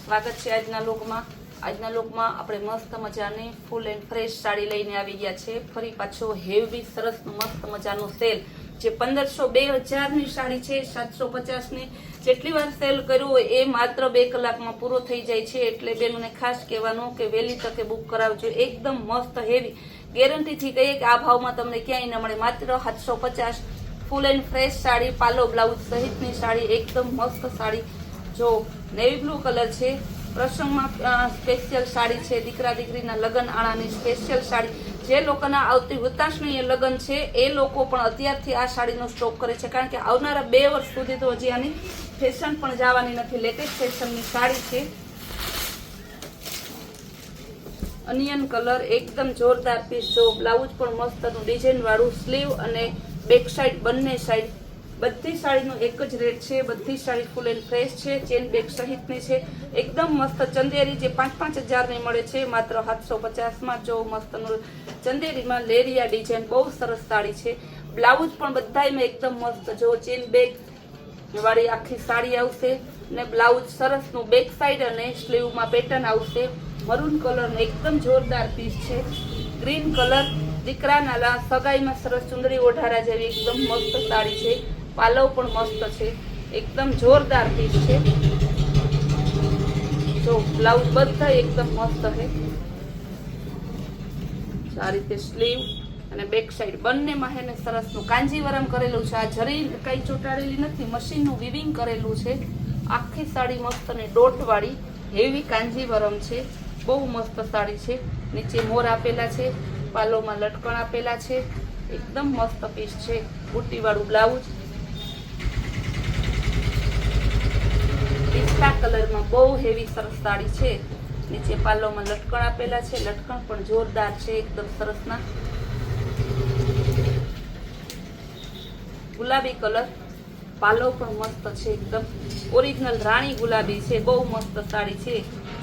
સ્વાગત છે આજના લોકમાં આપણે મસ્ત મજાની ફૂલ એન્ડ ફ્રેશ સાડી લઈને આવી ગયા છે ફરી પાછો હેવી સરસ મસ્ત મજાનો સેલ જે 1500 2000 ની સાડી છે 750 ની જેટલી વાર સેલ કર્યું હોય એ માત્ર 2 કલાકમાં પૂરો થઈ જાય છે એટલે બેનોને ખાસ કહેવાનું કે વહેલી તકે બુક કરાવજો એકદમ મસ્ત હેવી ગેરંટી થી કહીએ કે આ ભાવમાં તમને ક્યાંય ન મળે માત્ર 750 ફૂલ એન્ડ ફ્રેશ સાડી પાલો બ્લાઉઝ સહિતની સાડી એકદમ મસ્ત સાડી જો નેવી બ્લુ કલર છે પ્રસંગમાં સ્પેશિયલ સાડી છે દીકરા દીકરીના લગ્ન આણાની સ્પેશિયલ સાડી જે લોકોના આવતી હુતાશની લગ્ન છે એ લોકો પણ અત્યારથી આ સાડીનો સ્ટોક કરે છે કારણ કે આવનારા 2 વર્ષ સુધી તો હજી આની ફેશન પણ જવાની નથી લેટેસ્ટ ફેશનની સાડી છે અનિયન કલર એકદમ જોરદાર પીસ જો બ્લાઉઝ પણ મસ્તનું ડિઝાઇન વાળું સ્લીવ અને બેક સાઈડ બંને સાઈડ બધી સાડીનો એક જ રેટ છે બધી સાડી ફૂલ એન્ડ ફ્રેશ છે ચેન બેગ સહિતની છે એકદમ મસ્ત ચંદેરી જે 5-5 હજારની મળે છે માત્ર 750 માં જો મસ્તનું ચંદેરીમાં લેરિયા ડિઝાઇન બહુ સરસ સાડી છે બ્લાઉઝ પણ બધાયમાં એકદમ મસ્ત જો ચેન બેગ વાળી આખી સાડી આવશે ને બ્લાઉઝ સરસનું બેક સાઈડ અને સ્લીવમાં પેટર્ન આવશે મરૂન કલર એકદમ જોરદાર પીસ છે ગ્રીન કલર દીકરાના સગાઈમાં સરસ ચુંદડી ઓઢારા જેવી એકદમ મસ્ત સાડી છે પાલવ પણ મસ્ત છે એકદમ જોરદાર પીસ છે જો બ્લાઉઝ બધા એકદમ મસ્ત છે આ રીતે સ્લીવ અને બેક સાઈડ બંનેમાં હે ને સરસનું કાંજીવરમ કરેલું છે આ જરી કઈ ચોટાડેલી નથી મશીનનું વિવિંગ કરેલું છે આખી સાડી મસ્ત ને ડોટ વાળી હેવી કાંજીવરમ છે બહુ મસ્ત સાડી છે નીચે મોર આપેલા છે પાલોમાં લટકણ આપેલા છે એકદમ મસ્ત પીસ છે બુટ્ટી વાળું બ્લાઉઝ પિસ્તા કલરમાં બહુ હેવી સરસ સાડી છે નીચે પાલોમાં લટકણ આપેલા છે લટકણ પણ જોરદાર છે એકદમ સરસના ગુલાબી કલર પાલો પણ મસ્ત છે એકદમ ઓરિજિનલ રાણી ગુલાબી છે બહુ મસ્ત સાડી છે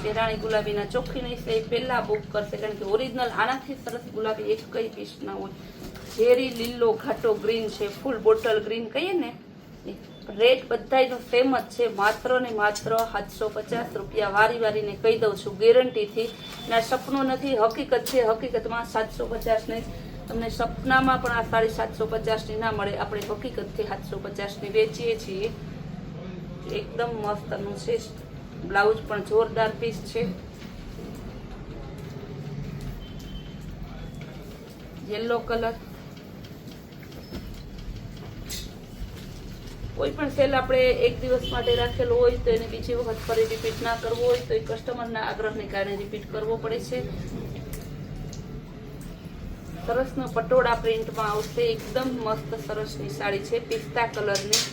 જે રાણી ગુલાબીના ચોખ્ખી નહીં છે એ પહેલા બુક કરશે કારણ કે ઓરિજિનલ આનાથી સરસ ગુલાબી એક કઈ પીસ ના હોય ઝેરી લીલો ઘાટો ગ્રીન છે ફૂલ બોટલ ગ્રીન કહીએ ને રેટ બધાયનો સેમ જ છે માત્ર ને માત્ર 750 રૂપિયા વારીને કહી દઉં છું ગેરંટીથી ના સપનું નથી હકીકત છે હકીકતમાં 750 ને તમને સપનામાં પણ આ સાડી 750 ની ના મળે આપણે હકીકતથી 750 ની વેચીએ છીએ એકદમ મસ્તનું છે બ્લાઉઝ પણ જોરદાર પીસ છે યેલો કલર કોઈ પણ સેલ આપણે એક દિવસ માટે રાખેલો હોય તો એને બીજી વખત ફરી રિપીટ ના કરવો હોય તો એ કસ્ટમરના આગ્રહને કારણે રિપીટ કરવો પડે છે સરસનો પટોળા પ્રિન્ટમાં આવશે એકદમ મસ્ત સરસની સાડી છે પિસ્તા કલરની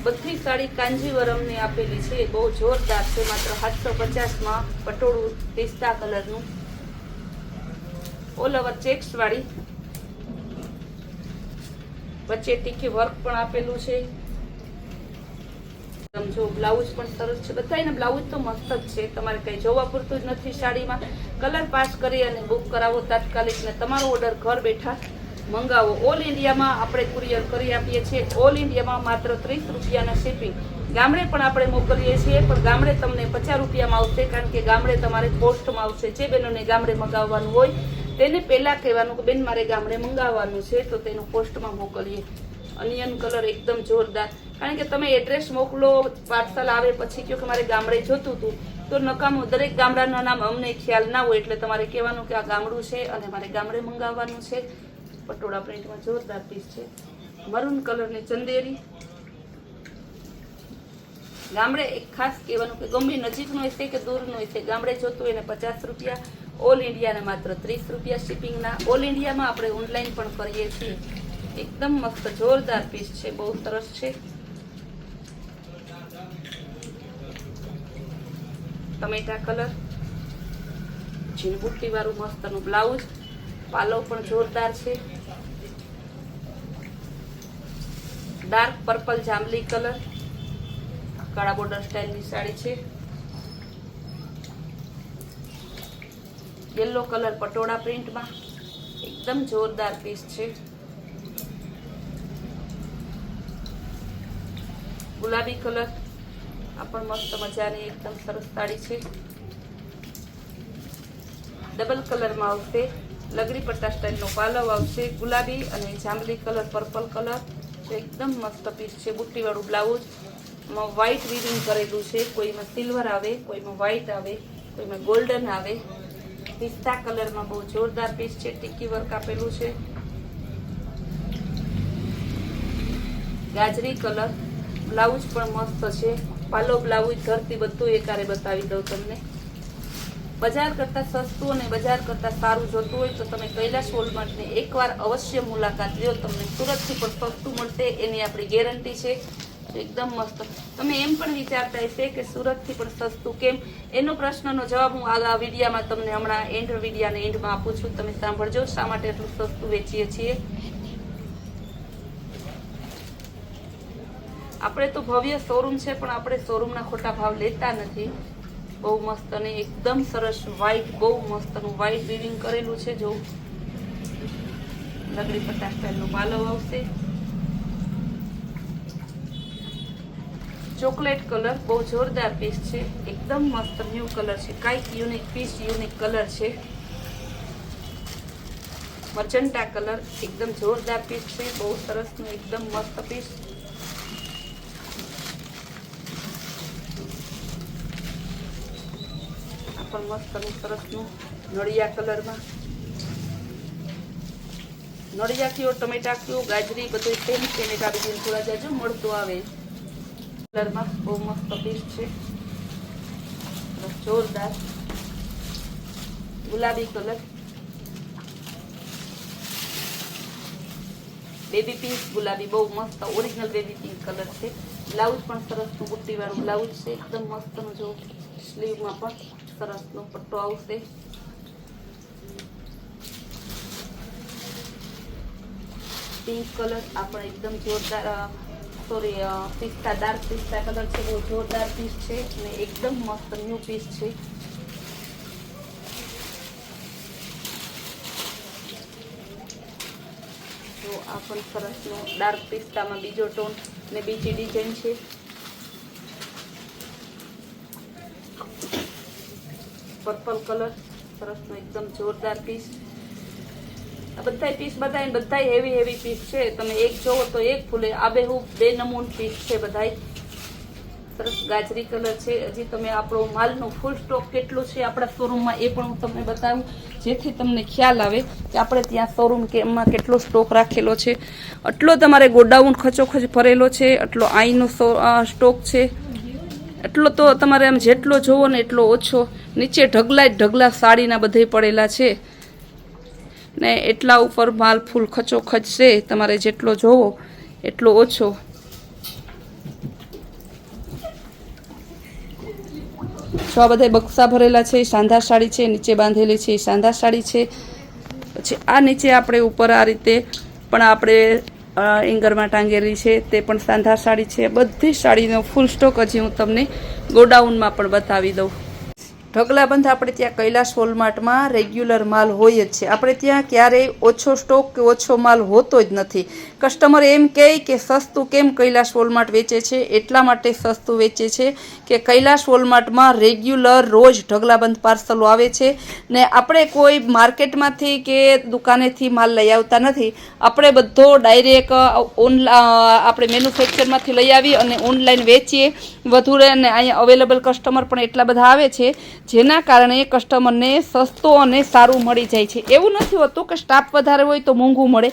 બધી સાડી કાંજીવરમની આપેલી છે બહુ જોરદાર છે માત્ર 750 માં પટોળું પિસ્તા કલરનું ઓલ ઓવર ચેક્સ વાળી વચ્ચે ટીકી વર્ક પણ આપેલું છે સમજો બ્લાઉઝ પણ સરસ છે બધાયના બ્લાઉઝ તો મસ્ત જ છે તમારે કઈ જોવા પૂરતું જ નથી સાડીમાં કલર પાસ કરી અને બુક કરાવો તાત્કાલિક ને તમારો ઓર્ડર ઘર બેઠા મંગાવો ઓલ ઇન્ડિયામાં આપણે કુરિયર કરી આપીએ છીએ ઓલ ઇન્ડિયામાં માત્ર 30 રૂપિયાના શિપિંગ ગામડે પણ આપણે મોકલીએ છીએ પણ ગામડે તમને 50 રૂપિયામાં આવશે કારણ કે ગામડે તમારે પોસ્ટમાં આવશે જે બહેનોને ગામડે મંગાવવાનું હોય તેને પહેલા કહેવાનું કે બેન મારે ગામડે મંગાવવાનું છે તો તેનું પોસ્ટમાં મોકલીએ અનિયન કલર એકદમ જોરદાર કારણ કે તમે એડ્રેસ મોકલો પાર્સલ આવે પછી કહો કે મારે ગામડે જોતું હતું તો નકામું દરેક ગામડાના નામ અમને ખ્યાલ ના હોય એટલે તમારે કહેવાનું કે આ ગામડું છે અને મારે ગામડે મંગાવવાનું છે પટોળા પ્રિન્ટમાં જોરદાર પીસ છે મરૂન કલરની ચંદેરી ગામડે એક ખાસ કહેવાનું કે ગમે નજીકનું હશે કે દૂરનું હશે ગામડે જોતું એને 50 રૂપિયા ઓલ ઇન્ડિયાને માત્ર 30 રૂપિયા શિપિંગના ઓલ ઇન્ડિયામાં આપણે ઓનલાઈન પણ કરીએ છીએ એકદમ મસ્ત જોરદાર પીસ છે બહુ સરસ છે ટમેટા કલર ઝીણબુટ્ટી વાળું મસ્તનું બ્લાઉઝ પાલો પણ જોરદાર છે ડાર્ક પર્પલ જાંબલી કલર કાળા બોર્ડર સ્ટાઇલની સાડી છે યેલો કલર પટોળા પ્રિન્ટમાં એકદમ જોરદાર પીસ છે ગુલાબી કલર આ પણ મસ્ત મજાની એકદમ સરસ સાડી છે. ડબલ કલરમાં આવશે. લગડી પટ્ટા સ્ટાઇલનો પાલવ આવશે. ગુલાબી અને જાંબલી કલર, પર્પલ કલર. એકદમ મસ્ત પીસ છે. બુટ્ટીવાળું બ્લાઉઝ, વ્હાઈટ વીવિંગ કરેલું છે. કોઈમાં સિલ્વર આવે, કોઈમાં વ્હાઈટ આવે, કોઈમાં ગોલ્ડન આવે. પિસ્તા કલરમાં બહુ જોરદાર પીસ છે. ટીકી વર્ક આપેલું છે. ગાજરી કલર, બ્લાઉઝ પણ મસ્ત છે. પાલો બ્લાઉઝ ધરતી બધું એકારે બતાવી દઉં તમને. બજાર કરતાં સસ્તું અને બજાર કરતાં સારું જોતું હોય તો તમે કૈલાશ વોલમાર્ટની એકવાર અવશ્ય મુલાકાત લ્યો. તમને સુરતથી પણ સસ્તું મળશે એની આપણી ગેરંટી છે. એકદમ મસ્ત. તમે એમ પણ વિચારતા હશે કે સુરતથી પણ સસ્તું કેમ? એનો પ્રશ્નનો જવાબ હું આ વિડીયામાં તમને હમણાં વિડીયાના એન્ડમાં આપું છું. તમે સાંભળજો શા માટે એટલું સસ્તું વેચીએ છીએ. આપણે તો ભવ્ય શોરૂમ છે પણ આપણે શોરૂમના ખોટા ભાવ લેતા નથી. બહુ મસ્ત અને એકદમ સરસ વ્હાઈટ, બહુ મસ્તનું વ્હાઈટ વીવિંગ કરેલું છે. જો લગડી પટ્ટા સ્ટાઇલનો પાલવ આવશે. ચોકલેટ કલર, બહુ જોરદાર પીસ છે. એકદમ મસ્ત ન્યૂ કલર છે. કાંઈક યુનિક પીસ, યુનિક કલર છે. મર્ચન્ટા કલર, એકદમ જોરદાર પીસ છે. બહુ સરસનું એકદમ મસ્ત પીસ. પણ મસ્તનું સરસનું નળિયા કલરમાં. નળિયા કયો, ટમેટા કયો, ગાજરી બધું સેમ છે. ને કાઢી થોડા જાજો મળતું આવે કલરમાં. બહુ મસ્ત પીસ છે. જોરદાર ગુલાબી કલર, બેબી પિંક ગુલાબી, બહુ મસ્ત ઓરિજિનલ બેબી પિંક કલર છે. બ્લાઉઝ પણ સરસનું બુટ્ટીવાળું બ્લાઉઝ છે. એકદમ મસ્તનું. જો સ્લીવમાં પણ સરસનો પટ્ટો આવશે. પિંક કલર, આ પણ એકદમ જોરદાર, પિસ્તા, ડાર્ક પિસ્તા કલર છે. બહુ જોરદાર પીસ છે અને એકદમ મસ્ત ન્યૂ પીસ છે. તો આ પણ સરસનો ડાર્ક પિસ્તામાં બીજો ટોન ને બીજી ડિઝાઇન છે. પર્પલ કલર, સરસનો એકદમ જોરદાર પીસ. આ બધા પીસ બધા હેવી પીસ છે. તમે એક જોવો તો એક ફૂલે, આબેહૂબ બે નમૂન પીસ છે બધાય. સરસ ગાજરી કલર છે. હજી તમે આપણો માલનો ફૂલ સ્ટોક કેટલો છે આપણા શોરૂમમાં એ પણ હું તમને બતાવું, જેથી તમને ખ્યાલ આવે કે આપણે ત્યાં શોરૂમ કે એમાં કેટલો સ્ટોક રાખેલો છે. આટલો તમારે ગોડાઉન ખચોખચ ભરેલો છે. આટલો આઈનો સ્ટોક છે. એટલો તો તમારે આમ જેટલો જોવો ને એટલો ઓછો. નીચે ઢગલા સાડીના બધે પડેલા છે ને એટલા ઉપર માલ ફૂલ ખચોખચ છે. તમારે જેટલો જોવો એટલો ઓછો. જો આ બધા બક્સા ભરેલા છે. સાંધા સાડી છે. નીચે બાંધેલી છે સાંધા સાડી છે. પછી આ નીચે આપણે ઉપર આ રીતે પણ આપણે એંગરમાં ટાંગેલી છે તે પણ સાંધા સાડી છે. બધી સાડીનો ફૂલ સ્ટોક હજી હું તમને ગોડાઉનમાં પણ બતાવી દઉં. ઢગલાબંધ આપણે ત્યાં કૈલાશ વોલમાર્ટમાં રેગ્યુલર માલ હોય જ છે. આપણે ત્યાં ક્યારેય ઓછો સ્ટોક કે ઓછો માલ હોતો જ નથી. કસ્ટમર એમ કહે કે સસ્તું કેમ કૈલાશ વોલમાર્ટ વેચે છે? એટલા માટે સસ્તું વેચે છે કે કૈલાશ વોલમાર્ટમાં રેગ્યુલર રોજ ઢગલાબંધ પાર્સલો આવે છે ને આપણે કોઈ માર્કેટમાંથી કે દુકાનેથી માલ લઈ આવતા નથી. આપણે બધો ડાયરેક્ટ આપણે મેન્યુફેક્ચરમાંથી લઈ આવી અને ઓનલાઈન વેચીએ વધુ અને અહીંયા અવેલેબલ કસ્ટમર પણ એટલા બધા આવે છે જેના કારણે કસ્ટમરને સસ્તો અને સારું મળી જાય છે. એવું નથી હોતું કે સ્ટાફ વધારે હોય તો મોંઘું મળે.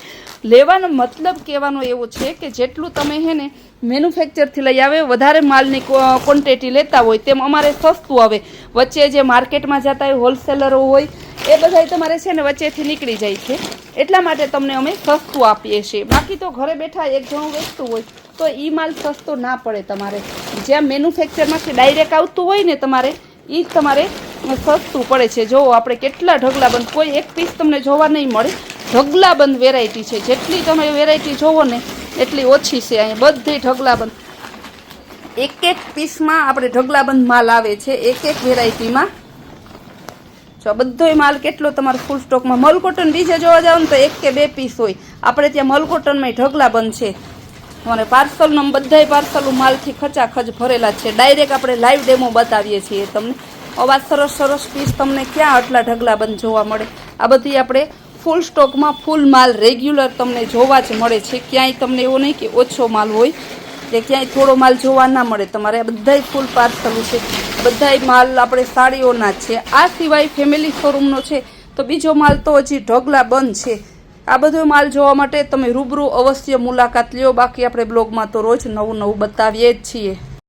લેવાનો મતલબ કહેવાનો એવો છે કે જેટલું તમે હે ને મેન્યુફેક્ચરથી લઈ આવે વધારે માલની ક્વોન્ટિટી લેતા હોય તેમ અમારે સસ્તું આવે. વચ્ચે જે માર્કેટમાં જતા હોય હોલસેલરો હોય એ બધા તમારે છે ને વચ્ચેથી નીકળી જાય છે. એટલા માટે તમને અમે સસ્તું આપીએ છીએ. બાકી તો ઘરે બેઠા એક જણું વેચતું હોય તો એ માલ સસ્તો ના પડે. તમારે જ્યાં મેન્યુફેક્ચરમાંથી ડાયરેક્ટ આવતું હોય ને તમારે એ જ તમારે સસ્તું પડે છે. જો આપણે કેટલા ઢગલાબંધ, કોઈ એક પીસ તમને જોવા નહીં મળે. ઢગલાબંધ વેરાયટી છે. જેટલી તમે વેરાયટી જોવો ને એટલી ઓછી છે. અહીંયા બધી ઢગલાબંધ, એક પીસમાં આપણે ઢગલાબંધ માલ આવે છે. એક વેરાયટીમાં જો બધોય માલ કેટલો તમારે ફૂલ સ્ટોકમાં. મલકોટન બીજે જોવા જાવ ને તો એક કે બે પીસ હોય. આપણે ત્યાં મલકોટનમાં ઢગલાબંધ છે. તમારે પાર્સલનો બધાય પાર્સલો માલથી ખચાખચ ભરેલા છે. ડાયરેક્ટ આપણે લાઈવ ડેમો બતાવીએ છીએ તમને. આવા સરસ સરસ પીસ તમને ક્યાં આટલા ઢગલા બંધ જોવા મળે. આ બધી આપણે ફૂલ સ્ટોકમાં ફૂલ માલ રેગ્યુલર તમને જોવા જ મળે છે. ક્યાંય તમને એવો નહીં કે ઓછો માલ હોય કે ક્યાંય થોડો માલ જોવા ના મળે. તમારે આ બધાય ફૂલ પાર્સલો છે, બધાય માલ આપણે સાડીઓના જ છે. આ સિવાય ફેમિલી શોરૂમનો છે તો બીજો માલ તો હજી ઢગલા બંધ છે. આ બધો માલ જોવા માટે તમે રૂબરૂ અવશ્ય મુલાકાત લ્યો. બાકી આપણે બ્લોગમાં તો રોજ નવું નવું બતાવીએ જ છીએ.